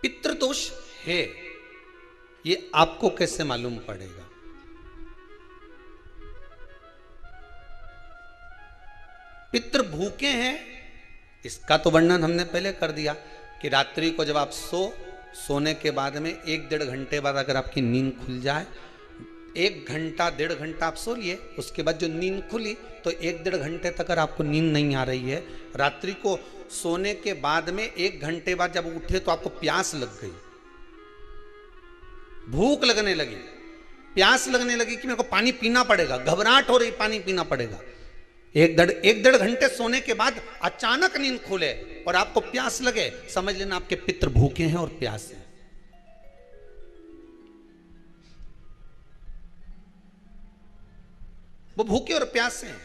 पितृदोष है ये आपको कैसे मालूम पड़ेगा? पितृ भूखे हैं इसका तो वर्णन हमने पहले कर दिया कि रात्रि को जब आप सोने के बाद में 1-1.5 घंटे बाद अगर आपकी नींद खुल जाए, 1 घंटा 1.5 घंटा आप सो लिए, उसके बाद जो नींद खुली तो 1-1.5 घंटे तक अगर आपको नींद नहीं आ रही है, रात्रि को सोने के बाद में 1 घंटे बाद जब उठे तो आपको प्यास लग गई, भूख लगने लगी, प्यास लगने लगी कि मेरे को पानी पीना पड़ेगा, घबराहट हो रही पानी पीना पड़ेगा। 1-1.5 घंटे सोने के बाद अचानक नींद खुले और आपको प्यास लगे, समझ लेना आपके पितृ भूखे हैं और प्यास है। वो भूखे और प्यासे हैं,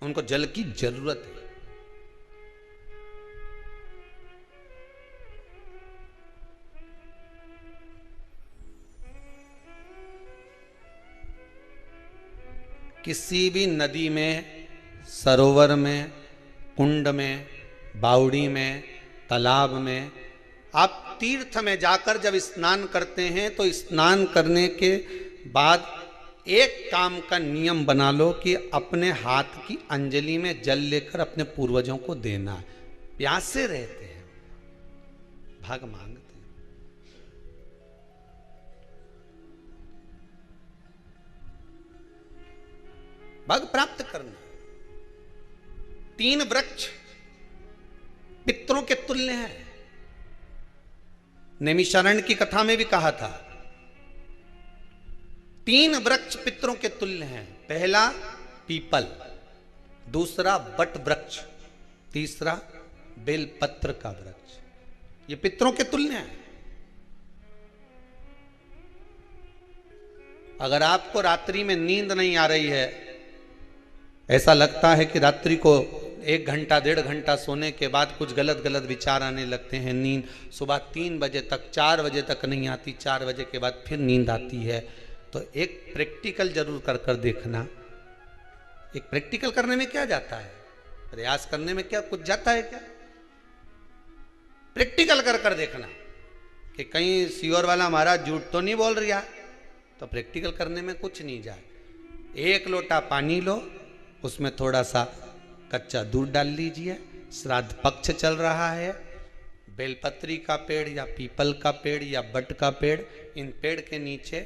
उनको जल की जरूरत है। किसी भी नदी में, सरोवर में, कुंड में, बावड़ी में, तालाब में, आप तीर्थ में जाकर जब स्नान करते हैं तो स्नान करने के बाद एक काम का नियम बना लो कि अपने हाथ की अंजलि में जल लेकर अपने पूर्वजों को देना है। प्यासे रहते हैं, भाग मांगते हैं। भाग प्राप्त करना। 3 वृक्ष पितरों के तुल्य हैं। नैमिषारण्य की कथा में भी कहा था 3 वृक्ष पितरों के तुल्य हैं। पहला पीपल, दूसरा वट वृक्ष, तीसरा बेलपत्र का वृक्ष। ये पितरों के तुल्य हैं। अगर आपको रात्रि में नींद नहीं आ रही है, ऐसा लगता है कि रात्रि को 1 घंटा 1.5 घंटा सोने के बाद कुछ गलत गलत विचार आने लगते हैं, नींद सुबह 3 बजे तक 4 बजे तक नहीं आती, 4 बजे के बाद फिर नींद आती है, तो एक प्रैक्टिकल जरूर कर कर देखना। एक प्रैक्टिकल करने में क्या जाता है, प्रयास करने में क्या कुछ जाता है क्या? प्रैक्टिकल कर कर देखना कि कहीं सियोर वाला महाराज झूठ तो नहीं बोल रहा, तो प्रैक्टिकल करने में कुछ नहीं जाए। 1 लोटा पानी लो, उसमें थोड़ा सा कच्चा दूध डाल लीजिए, श्राद्ध पक्ष चल रहा है, बेलपत्री का पेड़ या पीपल का पेड़ या बट का पेड़, इन पेड़ के नीचे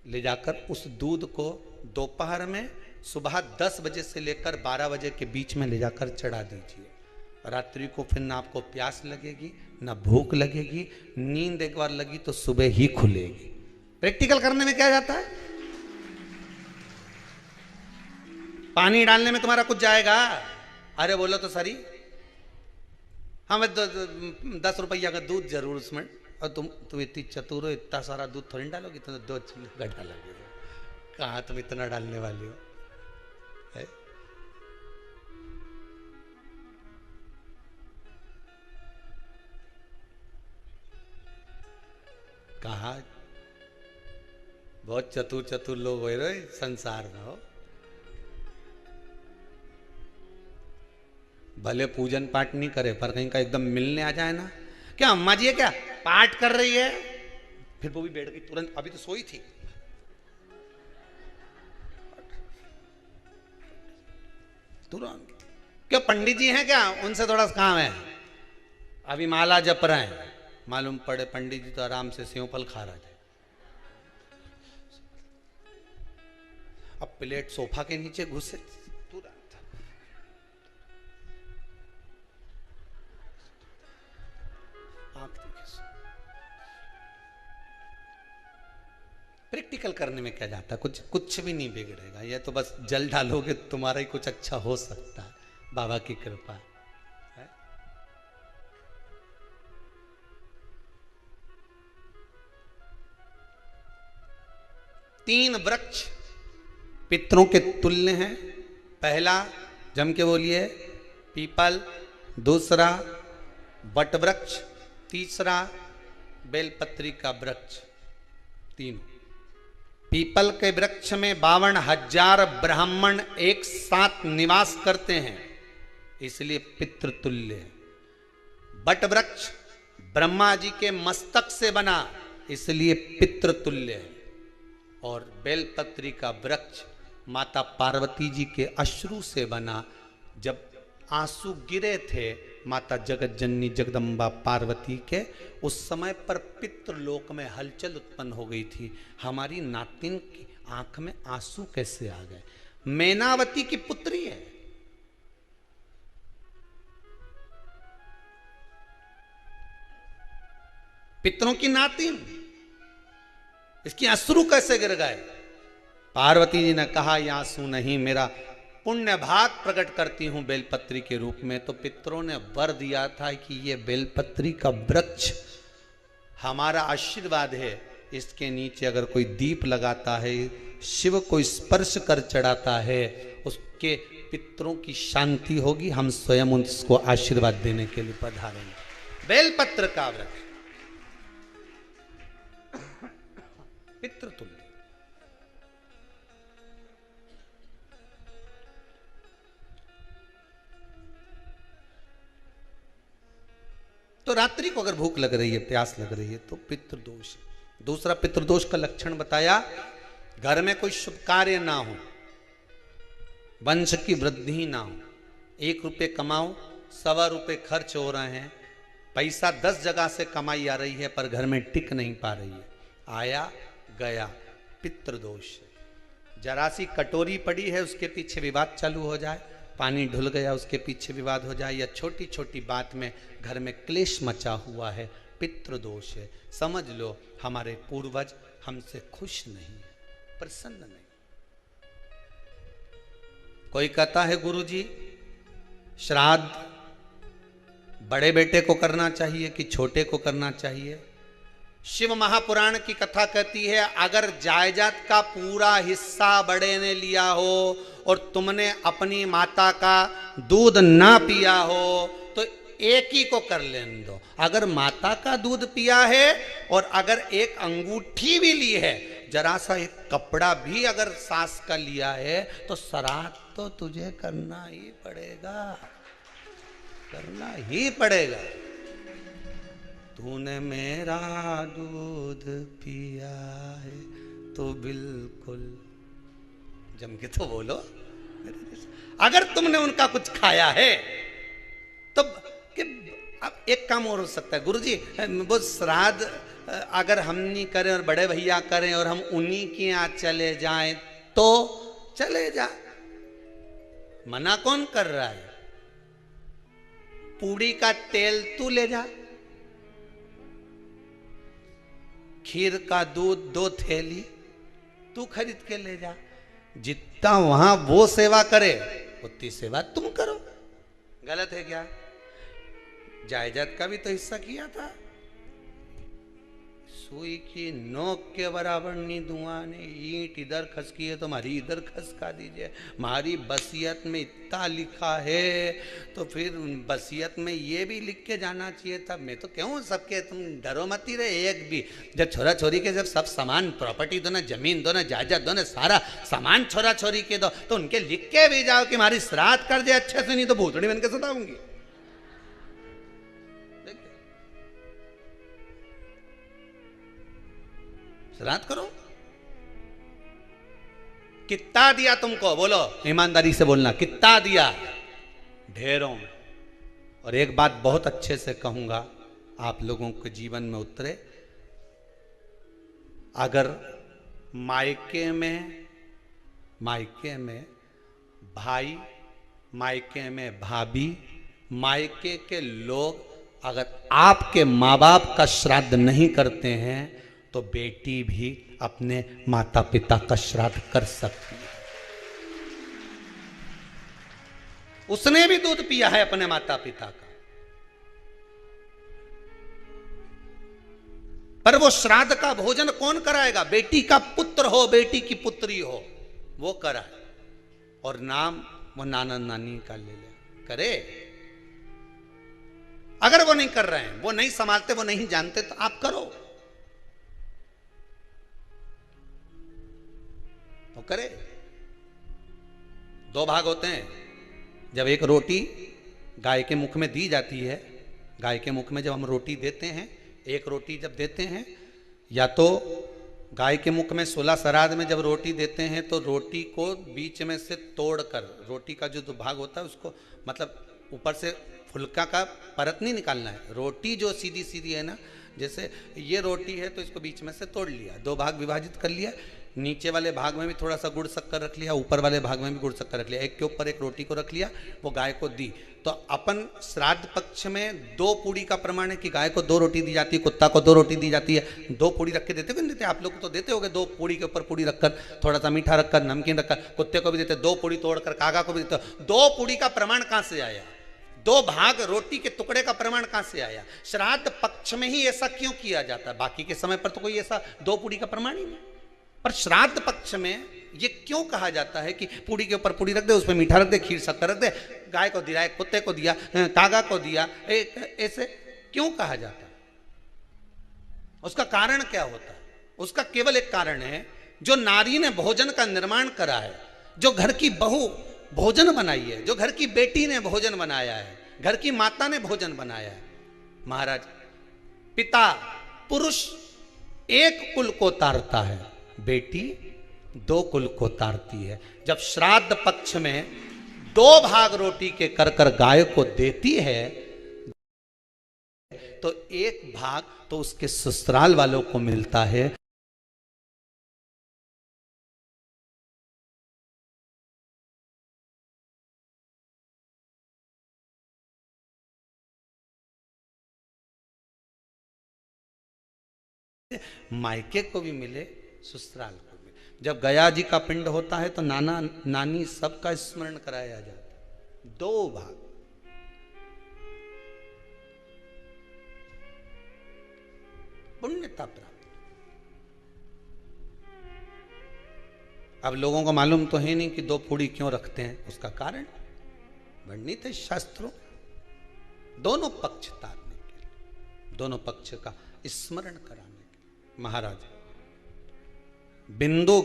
ले जाकर उस दूध को दोपहर में सुबह 10 बजे से लेकर 12 बजे के बीच में ले जाकर चढ़ा दीजिए। रात्रि को फिर ना आपको प्यास लगेगी ना भूख लगेगी, नींद एक बार लगी तो सुबह ही खुलेगी। प्रैक्टिकल करने में क्या जाता है? पानी डालने में तुम्हारा कुछ जाएगा? अरे बोलो तो सरी, हमें 10 रुपया का दूध जरूर उसमें, और तुम इतनी चतुर हो, इतना सारा दूध थोड़ी डालोगी, तो 2 चिल्ली डालोगे। कहाँ तुम इतना डालने वाली हो है? कहा बहुत चतुर चतुर लोग हो रहे संसार में हो, भले पूजन पाठ नहीं करे पर कहीं का एकदम मिलने आ जाए ना, क्या अम्मा जी है क्या पाठ कर रही है, फिर वो भी बैठ गई तुरंत, अभी तो सोई थी, तुरंत। क्या पंडित जी हैं क्या, उनसे थोड़ा काम है, अभी माला जप रहे हैं, मालूम पड़े पंडित जी तो आराम से सेव फल खा रहे थे। अब प्लेट सोफा के नीचे घुसे तुरंत। प्रैक्टिकल करने में क्या जाता, कुछ भी नहीं बिगड़ेगा, ये तो बस जल डालोगे तुम्हारा ही कुछ अच्छा हो सकता है, बाबा की कृपा है। 3 वृक्ष पितरों के तुल्य हैं। पहला जम के बोलिए पीपल, दूसरा वट वृक्ष, तीसरा बेलपत्री का वृक्ष। 3 पीपल के वृक्ष में 52,000 ब्राह्मण एक साथ निवास करते हैं, इसलिए पितृतुल्य है। बट वृक्ष ब्रह्मा जी के मस्तक से बना, इसलिए पितृतुल्य है। और बेलपत्री का वृक्ष माता पार्वती जी के अश्रु से बना। जब आंसू गिरे थे माता जगत जननी जगदम्बा पार्वती के, उस समय पर पितृलोक में हलचल उत्पन्न हो गई थी। हमारी नातिन की आंख में आंसू कैसे आ गए? मैनावती की पुत्री है, पितरों की नातिन, इसकी अश्रु कैसे गिर गए? पार्वती जी ने कहा ये आंसू नहीं, मेरा पुण्य भाग प्रकट करती हूं बेलपत्री के रूप में। तो पितरों ने वर दिया था कि ये बेलपत्री का वृक्ष हमारा आशीर्वाद है, इसके नीचे अगर कोई दीप लगाता है, शिव को स्पर्श कर चढ़ाता है, उसके पितरों की शांति होगी। हम स्वयं उसको आशीर्वाद देने के लिए पधारेंगे। बेलपत्र का वृक्ष पितृतुल्य। तो रात्रि को अगर भूख लग रही है, प्यास लग रही है, तो पितृदोष है। दूसरा पितृदोष का लक्षण बताया, घर में कोई शुभ कार्य ना हो, वंश की वृद्धि ना हो। 1 रुपये कमाओ, 1.25 रुपये खर्च हो रहे हैं, पैसा 10 जगह से कमाई आ रही है पर घर में टिक नहीं पा रही है, आया गया, पितृदोष है। जरा सी कटोरी पड़ी है, उसके पीछे विवाद चालू हो जाए, पानी ढुल गया, उसके पीछे विवाद हो जाए, या छोटी छोटी बात में घर में क्लेश मचा हुआ है, पितृदोष है। समझ लो हमारे पूर्वज हमसे खुश नहीं है, प्रसन्न नहीं। कोई कहता है गुरुजी श्राद्ध बड़े बेटे को करना चाहिए कि छोटे को करना चाहिए? शिव महापुराण की कथा कहती है, अगर जायदाद का पूरा हिस्सा बड़े ने लिया हो और तुमने अपनी माता का दूध ना पिया हो तो एक ही को कर लेने दो। अगर माता का दूध पिया है और अगर एक अंगूठी भी ली है, जरा सा एक कपड़ा भी अगर सास का लिया है, तो श्राद्ध तो तुझे करना ही पड़ेगा, करना ही पड़ेगा। तूने मेरा दूध पिया है तो बिल्कुल जम के तो बोलो। अगर तुमने उनका कुछ खाया है तो अब एक काम और हो सकता है, गुरुजी वो श्राद्ध अगर हम नहीं करें और बड़े भैया करें और हम उन्हीं के यहाँ चले जाएं तो चले जा, मना कौन कर रहा है? पूड़ी का तेल तू ले जा, खीर का दूध 2 थैली तू खरीद के ले जा। जितना वहां वो सेवा करे उतनी सेवा तुम करो। गलत है क्या? जायदाद का भी तो हिस्सा किया था। सुई की नोक के बराबर नहीं धुआं ने, ईंट इधर खसकी है तो हमारी इधर खसका दीजिए। हमारी बसियत में इतना लिखा है तो फिर बसियत में ये भी लिख के जाना चाहिए था। मैं तो कहूँ सबके तुम डरो मत ही रहे एक भी। जब छोरा छोरी के जब सब सामान प्रॉपर्टी दो ना, जमीन दो ना, जायदाद दो ना, सारा सामान छोरा छोरी के दो, तो उनके लिख के भी जाओ कि हमारी श्राद्ध कर दे अच्छे से, नहीं तो भूतड़ी बन के सताऊंगी। श्राद्ध करो। कितना दिया तुमको? बोलो, ईमानदारी से बोलना, कितना दिया? ढेरों। और एक बात बहुत अच्छे से कहूंगा, आप लोगों के जीवन में उतरे। अगर मायके में भाई, मायके में भाभी, मायके के लोग अगर आपके माँ बाप का श्राद्ध नहीं करते हैं तो बेटी भी अपने माता पिता का श्राद्ध कर सकती है। उसने भी दूध पिया है अपने माता पिता का, पर वो श्राद्ध का भोजन कौन कराएगा? बेटी का पुत्र हो, बेटी की पुत्री हो, वो कराए। और नाम वो नाना नानी का ले ले, करे। अगर वो नहीं कर रहे हैं, वो नहीं संभालते, वो नहीं जानते, तो आप करो, तो करे। 2 भाग होते हैं। जब एक रोटी गाय के मुख में दी जाती है, गाय के मुख में जब हम रोटी देते हैं, एक रोटी जब देते हैं, या तो गाय के मुख में 16 श्राद्ध में जब रोटी देते हैं तो रोटी को बीच में से तोड़कर, रोटी का जो भाग होता है उसको, मतलब ऊपर से फुलका का परत नहीं निकालना है, रोटी जो सीधी सीधी है ना, जैसे ये रोटी है तो इसको बीच में से तोड़ लिया, 2 भाग विभाजित कर लिया, नीचे वाले भाग में भी थोड़ा सा गुड़ शक्कर रख लिया, ऊपर वाले भाग में भी गुड़ शक्कर रख लिया, एक के ऊपर एक रोटी को रख लिया, वो गाय को दी। तो अपन श्राद्ध पक्ष में 2 पूड़ी का प्रमाण है कि गाय को 2 रोटी दी जाती है, कुत्ता को 2 रोटी दी जाती है। 2 पूड़ी रख के देते क्यों देते? आप लोग तो देते होगे, 2 पूड़ी के ऊपर पूड़ी रखकर, थोड़ा सा मीठा रखकर, नमकीन रखकर, कुत्ते को भी देते, 2 पूड़ी तोड़कर कागा को भी देते। 2 पूड़ी का प्रमाण कहां से आया? 2 भाग रोटी के टुकड़े का प्रमाण कहां से आया? श्राद्ध पक्ष में ही ऐसा क्यों किया जाता है? बाकी के समय पर तो कोई ऐसा 2 पूड़ी का प्रमाण ही नहीं, पर श्राद्ध पक्ष में ये क्यों कहा जाता है कि पूड़ी के ऊपर पूड़ी रख दे, उसमें मीठा रख दे, खीर शक्कर रख दे, गाय को दिया, कुत्ते को दिया, कागा को दिया, ऐसे क्यों कहा जाता है? उसका कारण क्या होता है? उसका केवल एक कारण है, जो नारी ने भोजन का निर्माण करा है, जो घर की बहू भोजन बनाई है, जो घर की बेटी ने भोजन बनाया है, घर की माता ने भोजन बनाया है। महाराज, पिता पुरुष एक कुल को तारता है, बेटी 2 कुल को तारती है। जब श्राद्ध पक्ष में 2 भाग रोटी के कर कर गाय को देती है तो 1 भाग तो उसके ससुराल वालों को मिलता है। मायके को भी मिले, ससुराल को भी। जब गया जी का पिंड होता है तो नाना नानी सबका स्मरण कराया जाता है। 2 भाग, पुण्यता प्राप्त। अब लोगों को मालूम तो है नहीं कि 2 पूड़ी क्यों रखते हैं, उसका कारण वर्णित है शास्त्रों। दोनों पक्ष तारने के लिए, दोनों पक्ष का स्मरण कराने के लिए। महाराज, बिंदु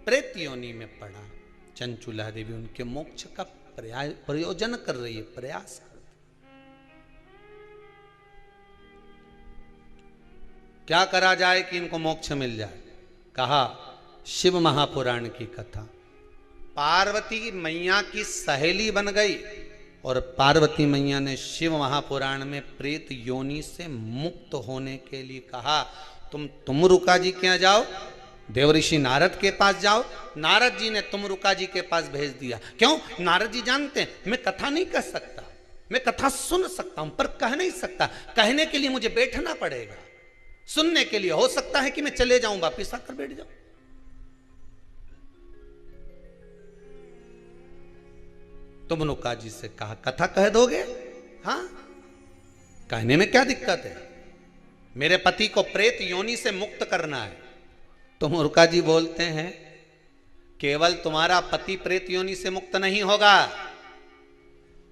प्रेत योनि में पड़ा, चंचुला देवी उनके मोक्ष का प्रयोजन कर रही है, प्रयास कर रही। क्या करा जाए कि इनको मोक्ष मिल जाए? कहा शिव महापुराण की कथा। पार्वती मैया की सहेली बन गई और पार्वती मैया ने शिव महापुराण में प्रेत योनि से मुक्त होने के लिए कहा, तुम रुका जी के यहाँ जाओ, देवऋषि नारद के पास जाओ। नारद जी ने तुमरुका जी के पास भेज दिया। क्यों? नारद जी जानते हैं मैं कथा नहीं कह सकता, मैं कथा सुन सकता हूं पर कह नहीं सकता। कहने के लिए मुझे बैठना पड़ेगा, सुनने के लिए हो सकता है कि मैं चले जाऊं, वापिस आकर बैठ जाऊं। तुमरुका जी से कहा कथा कह दोगे? हाँ, कहने में क्या दिक्कत है? मेरे पति को प्रेत योनि से मुक्त करना है। तुमरुका जी बोलते हैं केवल तुम्हारा पति प्रेत योनि से मुक्त नहीं होगा।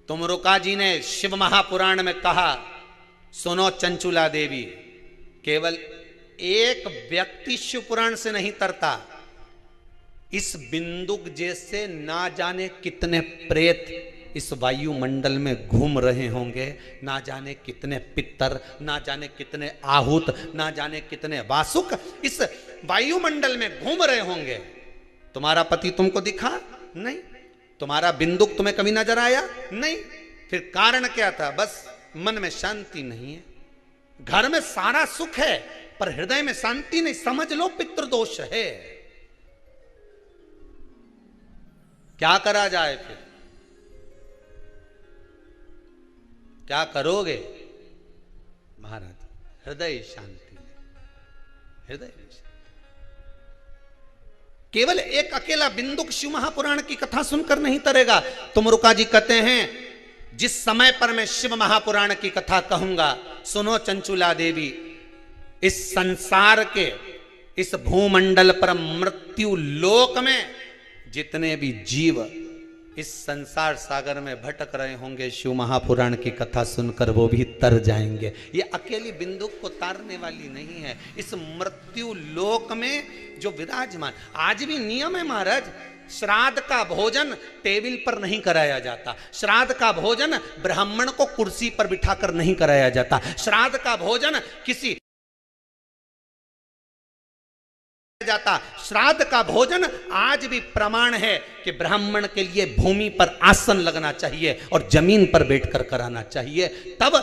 तुमरुका जी ने शिव महापुराण में कहा, सुनो चंचुला देवी, केवल एक व्यक्ति शिव पुराण से नहीं तरता, इस बिंदुक जैसे ना जाने कितने प्रेत इस वायुमंडल में घूम रहे होंगे, ना जाने कितने पितर, ना जाने कितने आहूत, ना जाने कितने वासुक इस वायुमंडल में घूम रहे होंगे। तुम्हारा पति तुमको दिखा नहीं, तुम्हारा बिंदुक तुम्हें कभी नजर आया नहीं, फिर कारण क्या था? बस मन में शांति नहीं है। घर में सारा सुख है पर हृदय में शांति नहीं, समझ लो पितृदोष है। क्या करा जाए? फिर क्या करोगे? महाराज, हृदय शांति, हृदय शांति। केवल एक अकेला बिंदुक शिव महापुराण की कथा सुनकर नहीं तरेगा। तुमरुका जी कहते हैं जिस समय पर मैं शिव महापुराण की कथा कहूंगा, सुनो चंचुला देवी, इस संसार के इस भूमंडल पर मृत्यु लोक में जितने भी जीव इस संसार सागर में भटक रहे होंगे, शिव महापुराण की कथा सुनकर वो भी तर जाएंगे। ये अकेली बिंदुक को तारने वाली नहीं है। इस मृत्यु लोक में जो विराजमान, आज भी नियम है महाराज, श्राद्ध का भोजन टेबल पर नहीं कराया जाता, श्राद्ध का भोजन ब्राह्मण को कुर्सी पर बिठाकर नहीं कराया जाता, श्राद्ध का भोजन किसी जाता। श्राद्ध का भोजन आज भी प्रमाण है कि ब्राह्मण के लिए भूमि पर आसन लगना चाहिए और जमीन पर बैठकर कराना चाहिए। तब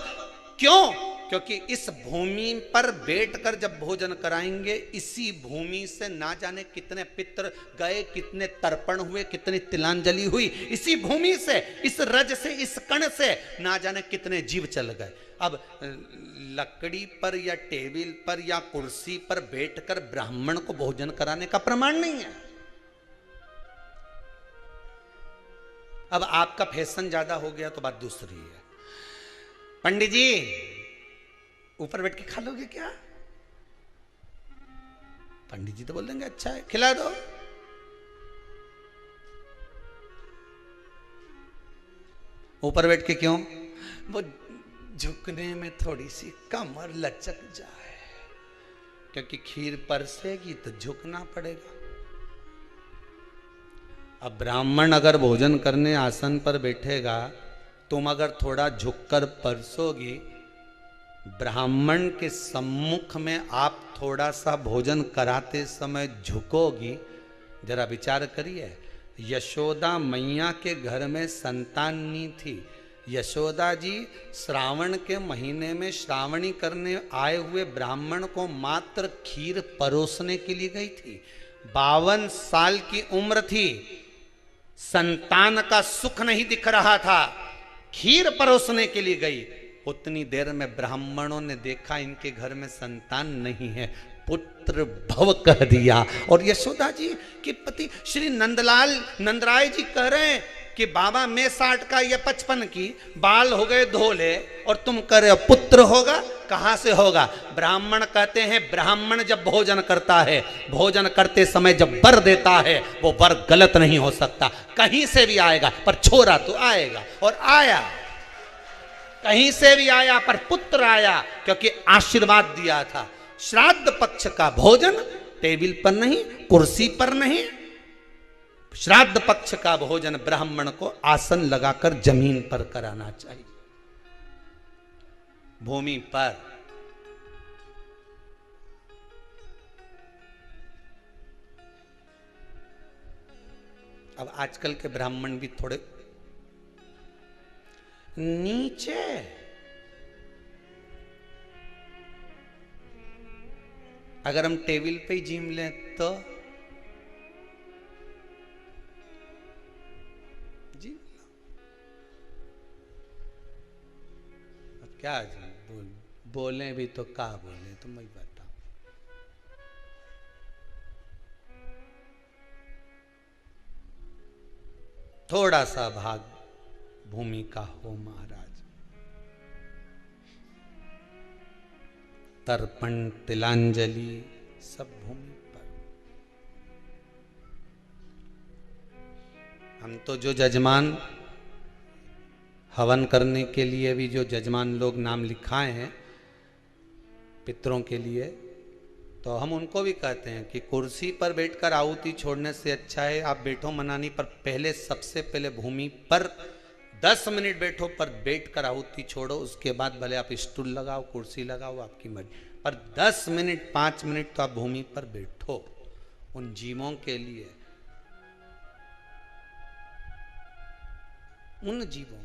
क्यों? क्योंकि इस भूमि पर बैठकर जब भोजन कराएंगे, इसी भूमि से ना जाने कितने पितृ गए, कितने तर्पण हुए, कितनी तिलांजलि हुई, इसी भूमि से, इस रज से, इस कण से ना जाने कितने जीव चल गए। अब लकड़ी पर या टेबल पर या कुर्सी पर बैठकर ब्राह्मण को भोजन कराने का प्रमाण नहीं है। अब आपका फैशन ज्यादा हो गया तो बात दूसरी है। पंडित जी ऊपर बैठ के खा लोगे क्या? पंडित जी तो बोल देंगे अच्छा है खिला दो। ऊपर बैठ के क्यों? वो झुकने में थोड़ी सी कमर लचक जाए, क्योंकि खीर परसेगी तो झुकना पड़ेगा। अब ब्राह्मण अगर भोजन करने आसन पर बैठेगा, तुम अगर थोड़ा झुककर परसोगी, ब्राह्मण के सम्मुख में आप थोड़ा सा भोजन कराते समय झुकोगी। जरा विचार करिए, यशोदा मैया के घर में संतान नहीं थी। यशोदा जी श्रावण के महीने में श्रावणी करने आए हुए ब्राह्मण को मात्र खीर परोसने के लिए गई थी। 52 साल की उम्र थी, संतान का सुख नहीं दिख रहा था, खीर परोसने के लिए गई। उतनी देर में ब्राह्मणों ने देखा इनके घर में संतान नहीं है, पुत्र भव कह दिया। और यशोदा जी के पति श्री नंदराय जी कह रहे हैं कि बाबा मैं 60 का या 55 की, बाल हो गए धोले, और तुम कह रहे हो पुत्र होगा। कहां से होगा? ब्राह्मण कहते हैं ब्राह्मण जब भोजन करता है, भोजन करते समय जब वर देता है, वो वर गलत नहीं हो सकता, कहीं से भी आएगा, पर छोरा तो आएगा। और आया, कहीं से भी आया, पर पुत्र आया, क्योंकि आशीर्वाद दिया था। श्राद्ध पक्ष का भोजन टेबल पर नहीं, कुर्सी पर नहीं, श्राद्ध पक्ष का भोजन ब्राह्मण को आसन लगाकर जमीन पर कराना चाहिए, भूमि पर। अब आजकल के ब्राह्मण भी थोड़े नीचे, अगर हम टेबल पे ही जिम लें तो जी अब क्या बोले भी तो क्या बोले, तुम वही बताओ। थोड़ा सा भाग भूमि का हो महाराज। तर्पण तिलांजलि सब भूमि पर। हम तो जो जजमान हवन करने के लिए भी जो जजमान लोग नाम लिखाए हैं पितरों के लिए, तो हम उनको भी कहते हैं कि कुर्सी पर बैठकर आहुति छोड़ने से अच्छा है आप बैठो मनानी पर, पहले सबसे पहले भूमि पर 10 मिनट बैठो, पर बैठकर आहुति छोड़ो। उसके बाद भले आप स्टूल लगाओ, कुर्सी लगाओ, आपकी मर्जी, पर 10 मिनट 5 मिनट तो आप भूमि पर बैठो उन जीवों के लिए, उन जीवों